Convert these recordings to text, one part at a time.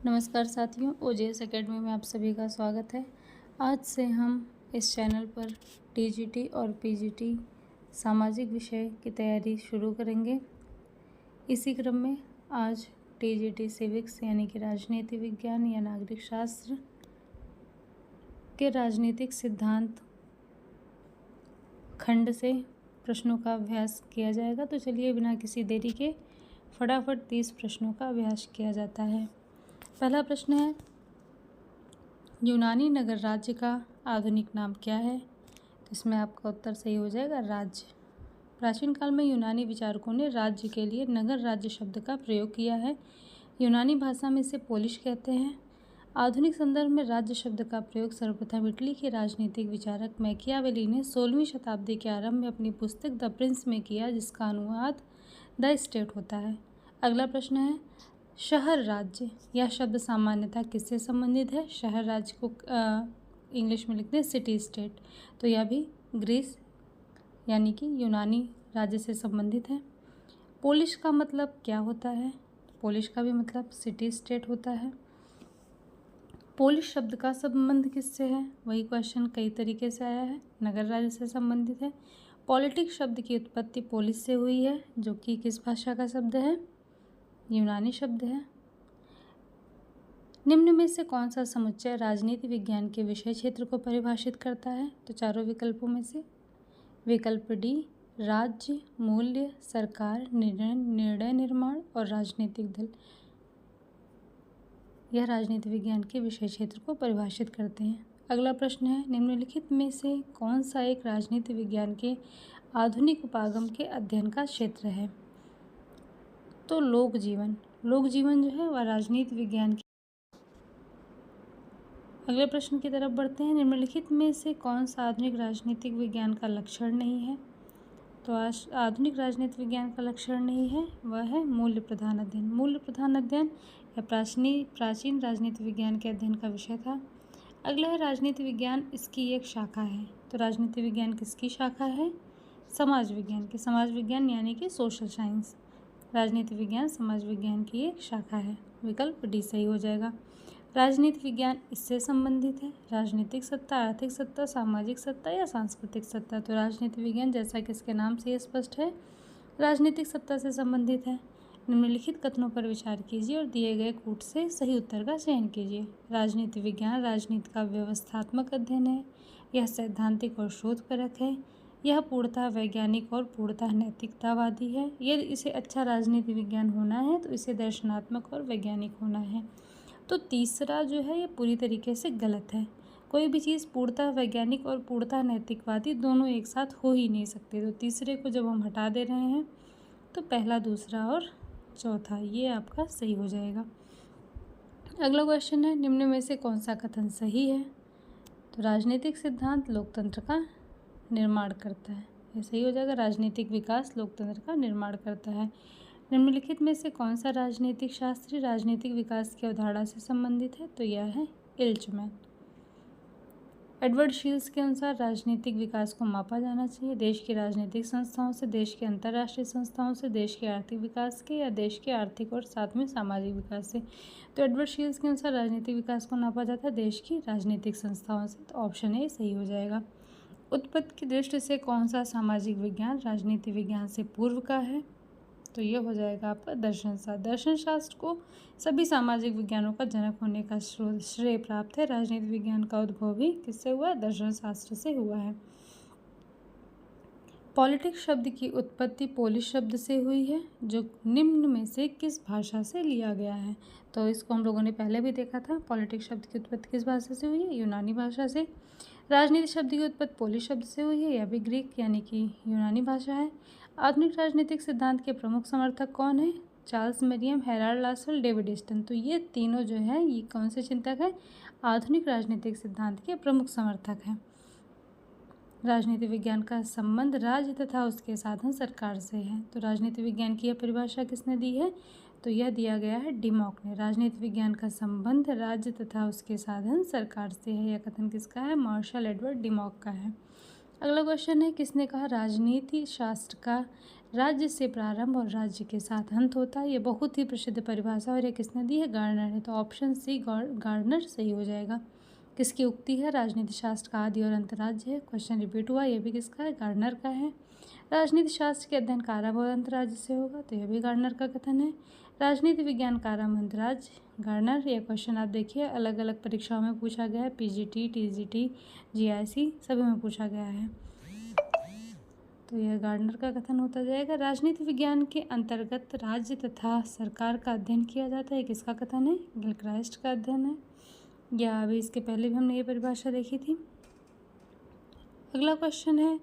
नमस्कार साथियों, ओजेएस एकेडमी में आप सभी का स्वागत है। आज से हम इस चैनल पर टीजीटी और पीजीटी सामाजिक विषय की तैयारी शुरू करेंगे। इसी क्रम में आज टीजीटी सिविक्स यानी कि राजनीति विज्ञान या नागरिक शास्त्र के राजनीतिक सिद्धांत खंड से प्रश्नों का अभ्यास किया जाएगा। तो चलिए बिना किसी देरी के फटाफट 30 प्रश्नों का अभ्यास किया जाता है। पहला प्रश्न है, यूनानी नगर राज्य का आधुनिक नाम क्या है? तो इसमें आपका उत्तर सही हो जाएगा राज्य। प्राचीन काल में यूनानी विचारकों ने राज्य के लिए नगर राज्य शब्द का प्रयोग किया है। यूनानी भाषा में इसे पोलिश कहते हैं। आधुनिक संदर्भ में राज्य शब्द का प्रयोग सर्वप्रथम इटली के राजनीतिक विचारक मैकियावेली ने 16वीं शताब्दी के आरंभ में अपनी पुस्तक द प्रिंस में किया, जिसका अनुवाद द स्टेट होता है। अगला प्रश्न है, शहर राज्य यह शब्द सामान्यतः किससे संबंधित है? शहर राज्य को इंग्लिश में लिखते हैं सिटी स्टेट, तो यह भी ग्रीस यानी कि यूनानी राज्य से संबंधित है। पोलिश का मतलब क्या होता है? पोलिश का भी मतलब सिटी स्टेट होता है। पोलिश शब्द का संबंध किससे है? वही क्वेश्चन कई तरीके से आया है। नगर राज्य से संबंधित है। पॉलिटिक्स शब्द की उत्पत्ति पोलिश से हुई है, जो कि किस भाषा का शब्द है? यूनानी शब्द है। निम्न में से कौन सा समुच्चय राजनीति विज्ञान के विषय क्षेत्र को परिभाषित करता है? तो चारों विकल्पों में से विकल्प डी, राज्य, मूल्य, सरकार, निर्णय निर्माण और राजनीतिक दल, यह राजनीति विज्ञान के विषय क्षेत्र को परिभाषित करते हैं। अगला प्रश्न है, निम्नलिखित में से कौन सा एक राजनीति विज्ञान के आधुनिक उपागम के अध्ययन का क्षेत्र है? तो लोक जीवन जो है वह राजनीति विज्ञान की। अगले प्रश्न की तरफ बढ़ते हैं, निम्नलिखित में से कौन सा आधुनिक राजनीतिक विज्ञान का लक्षण नहीं है? तो आधुनिक राजनीति विज्ञान का लक्षण नहीं है, वह है मूल्य प्रधान अध्ययन। मूल्य प्रधान अध्ययन यह प्राचीन राजनीति विज्ञान के अध्ययन का विषय था। अगला है राजनीति विज्ञान, इसकी एक शाखा है। तो राजनीति विज्ञान किसकी शाखा है? समाज विज्ञान की। समाज विज्ञान यानी कि सोशल साइंस। राजनीति विज्ञान समाज विज्ञान की एक शाखा है। विकल्प डी सही हो जाएगा। राजनीति विज्ञान इससे संबंधित है। राजनीतिक सत्ता, आर्थिक सत्ता, सामाजिक सत्ता या सांस्कृतिक सत्ता। तो राजनीति विज्ञान जैसा कि इसके नाम से स्पष्ट है, राजनीतिक सत्ता से संबंधित है। निम्नलिखित कथनों पर विचार कीजिए और दिए गए कूट से सही उत्तर का चयन कीजिए। राजनीति विज्ञान राजनीति का व्यवस्थात्मक अध्ययन है। यह सैद्धांतिक और शोधपरक है। यह पूर्णतः वैज्ञानिक और पूर्णतः नैतिकतावादी है। यदि इसे अच्छा राजनीति विज्ञान होना है तो इसे दर्शनात्मक और वैज्ञानिक होना है। तो तीसरा जो है ये पूरी तरीके से गलत है। कोई भी चीज़ पूर्णतः वैज्ञानिक और पूर्णतः नैतिकवादी दोनों एक साथ हो ही नहीं सकते। तो तीसरे को जब हम हटा दे रहे हैं तो पहला, दूसरा और चौथा ये आपका सही हो जाएगा। अगला क्वेश्चन है, निम्न में से कौन सा कथन सही है? तो राजनीतिक सिद्धांत लोकतंत्र का निर्माण करता है, ये सही हो जाएगा। राजनीतिक विकास लोकतंत्र का निर्माण करता है। निम्नलिखित में से कौन सा राजनीतिक शास्त्री राजनीतिक विकास की अवधारणा से संबंधित है? तो यह है इल्चमैन। एडवर्ड शील्स के अनुसार राजनीतिक विकास को मापा जाना चाहिए देश की राजनीतिक संस्थाओं से, देश के अंतर्राष्ट्रीय संस्थाओं से, देश के आर्थिक विकास के, या देश के आर्थिक और साथ में सामाजिक विकास से। तो एडवर्ड शील्स के अनुसार राजनीतिक विकास को नापा जाता है देश की राजनीतिक संस्थाओं से। तो ऑप्शन ए सही हो जाएगा। उत्पत्ति की दृष्टि से कौन सा सामाजिक विज्ञान राजनीति विज्ञान से पूर्व का है? तो ये हो जाएगा आपका दर्शन शास्त्र। दर्शन शास्त्र को सभी सामाजिक विज्ञानों का जनक होने का श्रेय प्राप्त है। राजनीति विज्ञान का उद्भव भी किससे हुआ है? दर्शन शास्त्र से हुआ है। पॉलिटिक्स शब्द की उत्पत्ति पोलिश शब्द से हुई है, जो निम्न में से किस भाषा से लिया गया है? तो इसको हम लोगों ने पहले भी देखा था। पॉलिटिक्स शब्द की उत्पत्ति किस भाषा से हुई है? यूनानी भाषा से। राजनीति शब्द की उत्पत्ति पोलिश शब्द से हुई है, यह भी ग्रीक यानी कि यूनानी भाषा है। आधुनिक राजनीतिक सिद्धांत के प्रमुख समर्थक कौन है? Charles Merriam, Harold Lasswell, David Easton. तो ये तीनों जो है ये कौन से चिंतक हैं? आधुनिक राजनीतिक सिद्धांत के प्रमुख समर्थक हैं। राजनीति विज्ञान का संबंध राज्य तथा उसके साधन सरकार से है। तो राजनीति विज्ञान की यह परिभाषा किसने दी है? तो यह दिया गया है डिमॉक ने। राजनीति विज्ञान का संबंध राज्य तथा उसके साधन सरकार से है। यह कथन किसका है? मार्शल एडवर्ड डिमॉक का है। अगला क्वेश्चन है, किसने कहा राजनीति शास्त्र का राज्य से प्रारंभ और राज्य के साथ अंत होता है। ये बहुत ही प्रसिद्ध परिभाषा और ये किसने दी है? गार्नर ने। तो ऑप्शन सी गार्नर सही हो जाएगा। किसकी उक्ति है? राजनीति शास्त्र का आदि और अंत राज्य है। क्वेश्चन रिपीट हुआ, ये भी किसका है? गार्नर का है। राजनीति शास्त्र के अध्ययन का आरंभ और अंत राज्य से होगा, तो यह भी गार्नर का कथन है। राजनीति विज्ञान का आरंभ अंत राज्य, गार्नर। ये क्वेश्चन आप देखिए अलग अलग परीक्षाओं में पूछा गया है, पीजीटी, टीजीटी, जीआईसी सभी में पूछा गया है, तो यह गार्नर का कथन होता जाएगा। राजनीति विज्ञान के अंतर्गत राज्य तथा सरकार का अध्ययन किया जाता है, किसका कथन है? गिलक्राइस्ट का अध्ययन है, या अभी इसके पहले भी हमने ये परिभाषा देखी थी। अगला क्वेश्चन है,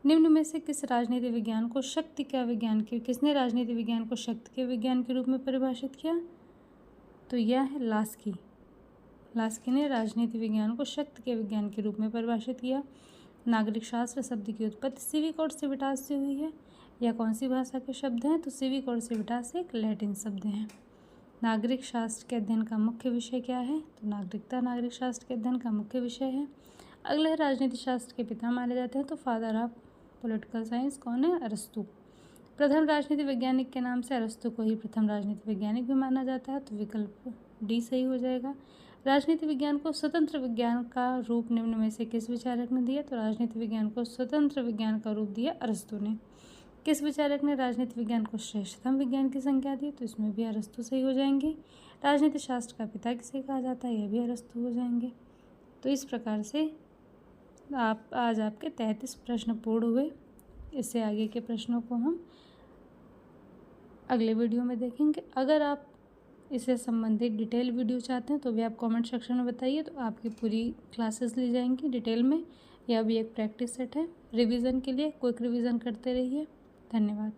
निम्न में से किस राजनीति विज्ञान को शक्ति का विज्ञान की, किसने राजनीति विज्ञान को शक्ति के विज्ञान के रूप में परिभाषित किया? तो यह है लास्की। लास्की ने राजनीति विज्ञान को शक्ति के विज्ञान के रूप में परिभाषित किया। नागरिक शास्त्र शब्द की उत्पत्ति सिविक और सिविटास से हुई है। यह कौन सी भाषा के शब्द हैं? तो सिविक और सिविटास एक लैटिन शब्द हैं। नागरिक शास्त्र के अध्ययन का मुख्य विषय क्या है? तो नागरिकता नागरिक शास्त्र के अध्ययन का मुख्य विषय है। अगला है, राजनीति शास्त्र के पिता माने जाते हैं, तो फादर ऑफ पॉलिटिकल साइंस कौन है? अरस्तु। प्रथम राजनीति वैज्ञानिक के नाम से अरस्तु को ही प्रथम राजनीति वैज्ञानिक भी माना जाता है, तो विकल्प डी सही हो जाएगा। राजनीति विज्ञान को स्वतंत्र विज्ञान का रूप निम्न में से किस विचारक ने दिया? तो राजनीति विज्ञान को स्वतंत्र विज्ञान का रूप दिया अरस्तु ने। किस विचारक ने राजनीति विज्ञान को श्रेष्ठतम विज्ञान की संज्ञा दी? तो इसमें भी अरस्तु सही हो जाएंगे। राजनीति शास्त्र का पिता किसे कहा जाता है? यह भी अरस्तु हो जाएंगे। तो इस प्रकार से आज आपके 33 प्रश्न पूर्ण हुए। इससे आगे के प्रश्नों को हम अगले वीडियो में देखेंगे। अगर आप इससे संबंधित डिटेल वीडियो चाहते हैं तो भी आप कमेंट सेक्शन में बताइए, तो आपकी पूरी क्लासेस ली जाएंगी डिटेल में। यह भी एक प्रैक्टिस सेट है रिवीजन के लिए, क्विक रिवीजन करते रहिए। धन्यवाद।